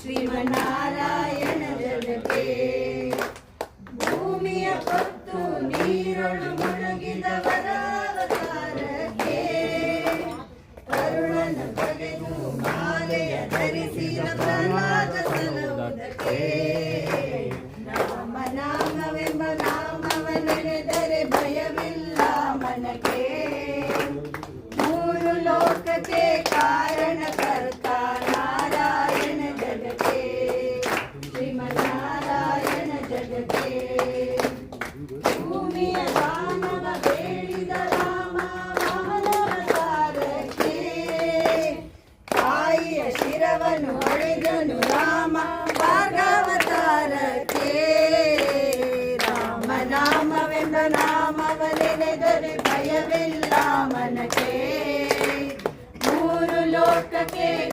ಶ್ರೀಮನ್ನಾರಾಯಣ ಜಗಕ್ಕೆ ಭೂಮಿಯ ಹೊತ್ತು ನೀರೊಳು ಮುಳುಗಿದವರ ಅವತಾರಕ್ಕೆ ಕರುಣನ ಬಗೆದು ಮಾಲೆಯ ಧರಿಸಿದ ಪ್ರಹ್ಲಾದ ಸಲುವುದಕ್ಕೆ ರಾಮ ನಾಮವೆಂಬ ನಾಮವ ನೆನೆದರೆ ಭಯವಿಲ್ಲ ಮನಕ್ಕೆ ಮೂರು ಲೋಕಕ್ಕೆ ಕಾರಣಕರ್ತ ನಾರಾಯಣ ಜಗಕ್ಕೆ ಶ್ರೀಮನ್ನಾರಾಯಣ ಜಗಕ್ಕೆ ಭೂಮಿಯ ದಾನವ ಬೇಡಿದ ರಾಮ ಮಾನವತಾರಕ್ಕೆ ತಾಯಿಯ ಶಿರವನ್ನು ಹೊಡೆದನು ರಾಮ ಭಾಗವತಾರಕ್ಕೆ ರಾಮ ನಾಮವೆಂಬ ನಾಮವ ನೆನೆದರೆ ಭಯವಿಲ್ಲ ಮನಕ್ಕೆ ಮೂರು ಲೋಕಕ್ಕೆ